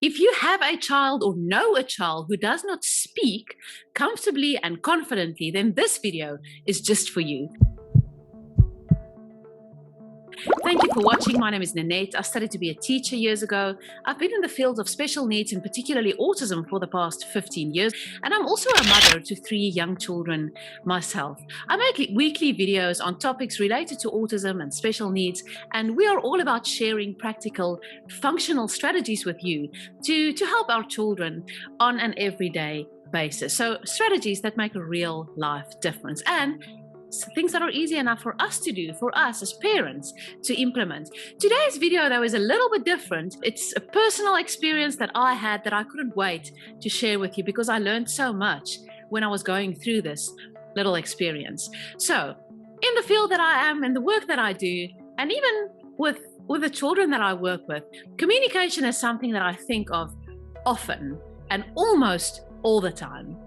If you have a child or know a child who does not speak comfortably and confidently, then this video is just for you. Thank you for watching. My name is Nanette. I studied to be a teacher years ago. I've been in the field of special needs and particularly autism for the past 15 years. And I'm also a mother to 3 young children myself. I make weekly videos on topics related to autism and special needs. And we are all about sharing practical, functional strategies with you to help our children on an everyday basis. So strategies that make a real life difference and things that are easy enough for us to do, for us as parents to implement. Today's video, though, is a little bit different. It's a personal experience that I had that I couldn't wait to share with you because I learned so much when I was going through this little experience. So in the field that I am, in the work that I do, and even with the children that I work with, communication is something that I think of often and almost all the time.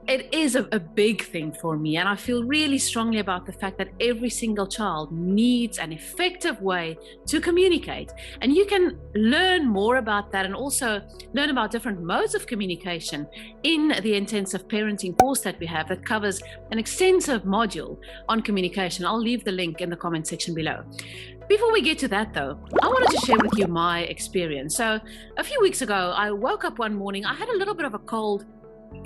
It is a big thing for me, and I feel really strongly about the fact that every single child needs an effective way to communicate. And you can learn more about that and also learn about different modes of communication in the intensive parenting course that we have that covers an extensive module on communication. I'll leave the link in the comment section below. Before we get to that, though, I wanted to share with you my experience. So a few weeks ago, I woke up one morning. I had a little bit of a cold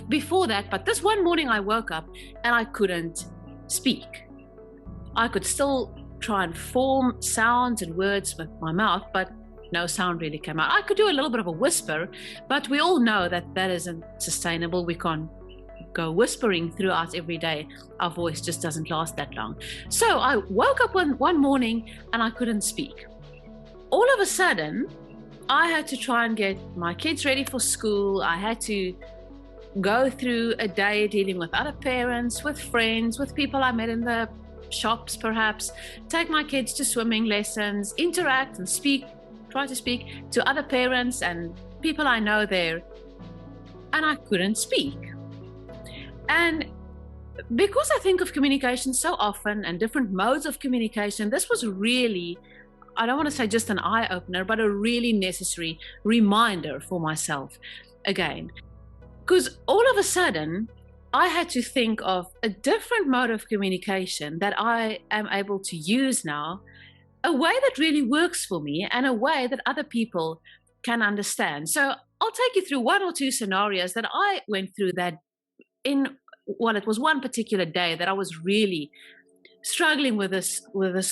before that, but this one morning I woke up and I couldn't speak. I could still try and form sounds and words with my mouth, but no sound really came out. I could do a little bit of a whisper, but we all know that that isn't sustainable. We can't go whispering throughout every day. Our voice just doesn't last that long. So I woke up one morning and I couldn't speak. All of a sudden, I had to try and get my kids ready for school. I had to go through a day dealing with other parents, with friends, with people I met in the shops perhaps, take my kids to swimming lessons, interact and try to speak to other parents and people I know there, and I couldn't speak. And because I think of communication so often and different modes of communication, this was really, I don't want to say just an eye-opener, but a really necessary reminder for myself again. Because all of a sudden, I had to think of a different mode of communication that I am able to use now, a way that really works for me and a way that other people can understand. So I'll take you through one or two scenarios that I went through that it was one particular day that I was really struggling with this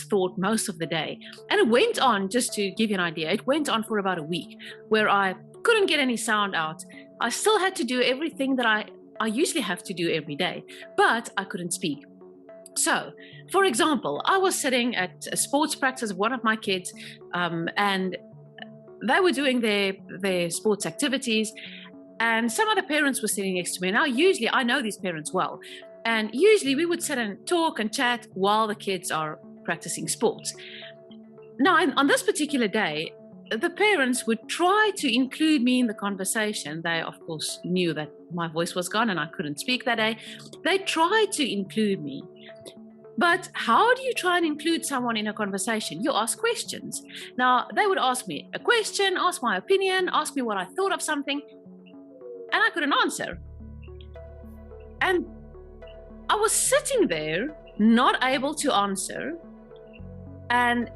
thought most of the day. And it went on, just to give you an idea, it went on for about a week where I couldn't get any sound out. I still had to do everything that I usually have to do every day, but I couldn't speak. So, for example, I was sitting at a sports practice of one of my kids, and they were doing their sports activities, and some other parents were sitting next to me. Now, usually, I know these parents well, and usually we would sit and talk and chat while the kids are practicing sports. Now, on this particular day, the parents would try to include me in the conversation. They, of course, knew that my voice was gone and I couldn't speak that day. They tried to include me. But how do you try and include someone in a conversation? You ask questions. Now, they would ask me a question, ask my opinion, ask me what I thought of something, and I couldn't answer. And I was sitting there, not able to answer, and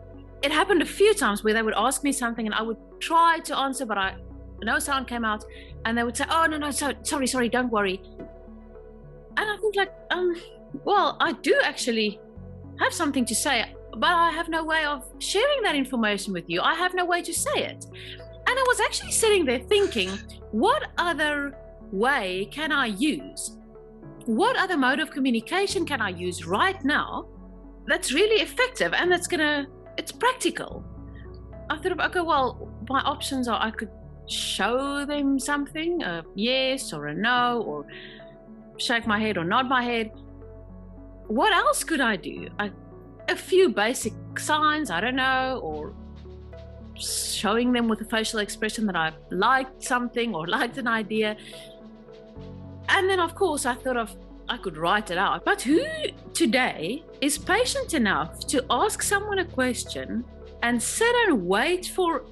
it happened a few times where they would ask me something and I would try to answer, but no sound came out. And they would say, oh, no, sorry, don't worry. And I think well, I do actually have something to say, but I have no way of sharing that information with you. I have no way to say it. And I was actually sitting there thinking, what other way can I use? What other mode of communication can I use right now that's really effective and it's practical? I thought, okay, well, my options are I could show them something, a yes or a no, or shake my head or nod my head. What else could I do? A few basic signs, I don't know, or showing them with a facial expression that I liked something or liked an idea. And then, of course, I thought I could write it out. But who today is patient enough to ask someone a question and sit and wait for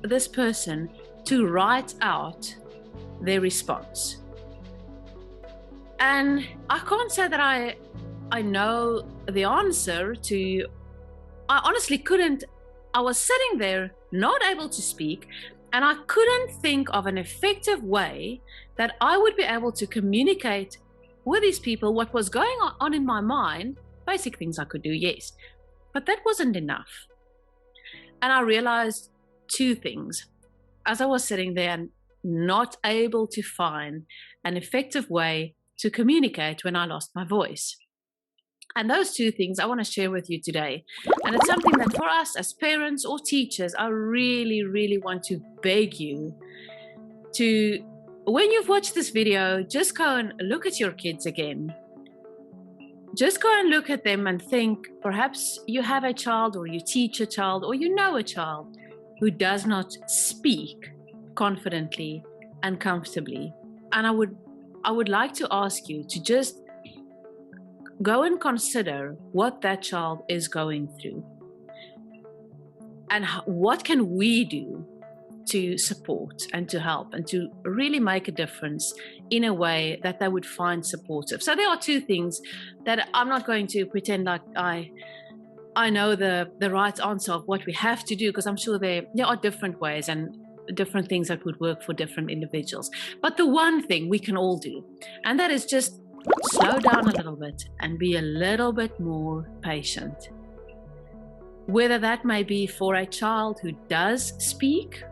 this person to write out their response. And I can't say that I know the answer to, I honestly couldn't. I was sitting there not able to speak, and I couldn't think of an effective way that I would be able to communicate with these people what was going on in my mind. Basic things I could do, yes, but that wasn't enough. And I realized two things as I was sitting there and not able to find an effective way to communicate when I lost my voice. And those two things I want to share with you today. And it's something that for us as parents or teachers, I really, really want to beg you to, when you've watched this video, just go and look at your kids again. Just go and look at them and think, perhaps you have a child or you teach a child or you know a child who does not speak confidently and comfortably. And I would like to ask you to just go and consider what that child is going through and what can we do to support and to help and to really make a difference in a way that they would find supportive. So there are two things that I'm not going to pretend like I know the right answer of what we have to do, because I'm sure there are different ways and different things that would work for different individuals. But the one thing we can all do, and that is just slow down a little bit and be a little bit more patient. Whether that may be for a child who does speak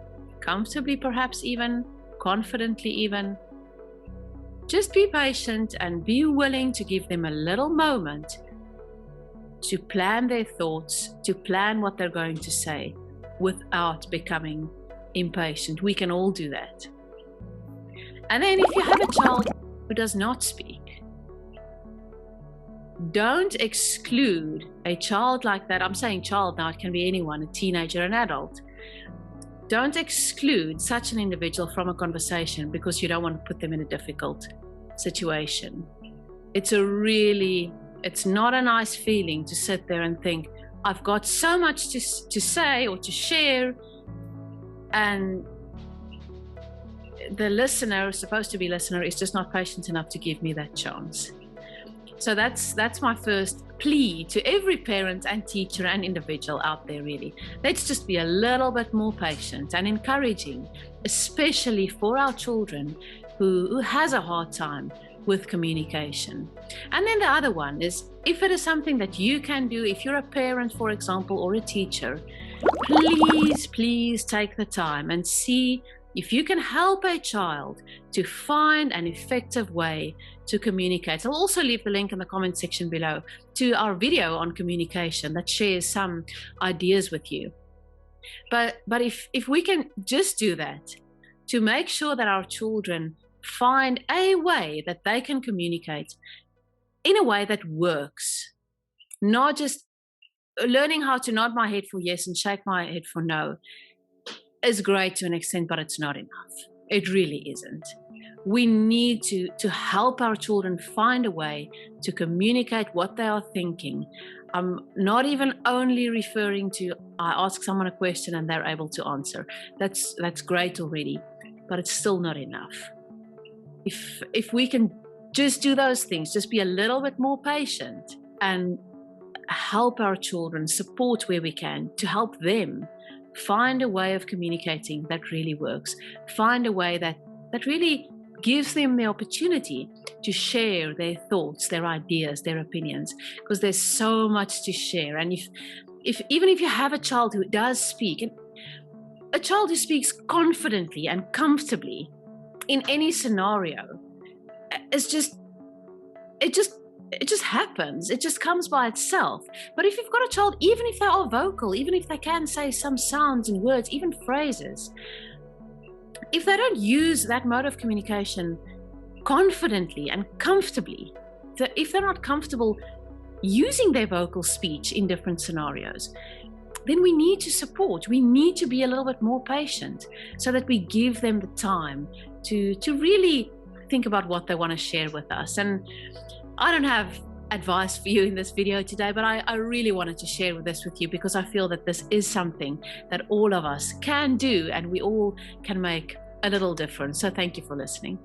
comfortably, perhaps even confidently even, just be patient and be willing to give them a little moment to plan their thoughts, to plan what they're going to say without becoming impatient. We can all do that. And then if you have a child who does not speak, don't exclude a child like that. I'm saying child now, it can be anyone, a teenager, an adult. Don't exclude such an individual from a conversation because you don't want to put them in a difficult situation. It's not a nice feeling to sit there and think, I've got so much to say or to share, and the listener, supposed to be listener, is just not patient enough to give me that chance. So that's my first plea to every parent and teacher and individual out there, really. Let's just be a little bit more patient and encouraging, especially for our children who has a hard time with communication. And then the other one is, if it is something that you can do, if you're a parent, for example, or a teacher, please take the time and see if you can help a child to find an effective way to communicate. I'll also leave the link in the comment section below to our video on communication that shares some ideas with you. But if we can just do that to make sure that our children find a way that they can communicate in a way that works, not just learning how to nod my head for yes and shake my head for no, is great to an extent, but it's not enough. It really isn't. We need to help our children find a way to communicate what they are thinking. I'm not even only referring to I ask someone a question and they're able to answer. That's great already, but it's still not enough. If we can just do those things, just be a little bit more patient and help our children, support where we can to help them find a way of communicating that really works, find a way that really gives them the opportunity to share their thoughts, their ideas, their opinions, because there's so much to share. And even if you have a child who does speak, and a child who speaks confidently and comfortably in any scenario, it just happens. It just comes by itself. But if you've got a child, even if they are vocal, even if they can say some sounds and words, even phrases, if they don't use that mode of communication confidently and comfortably, if they're not comfortable using their vocal speech in different scenarios, then we need to support. We need to be a little bit more patient so that we give them the time to really think about what they want to share with us. And I don't have advice for you in this video today, but I really wanted to share this with you because I feel that this is something that all of us can do and we all can make a little difference. So thank you for listening.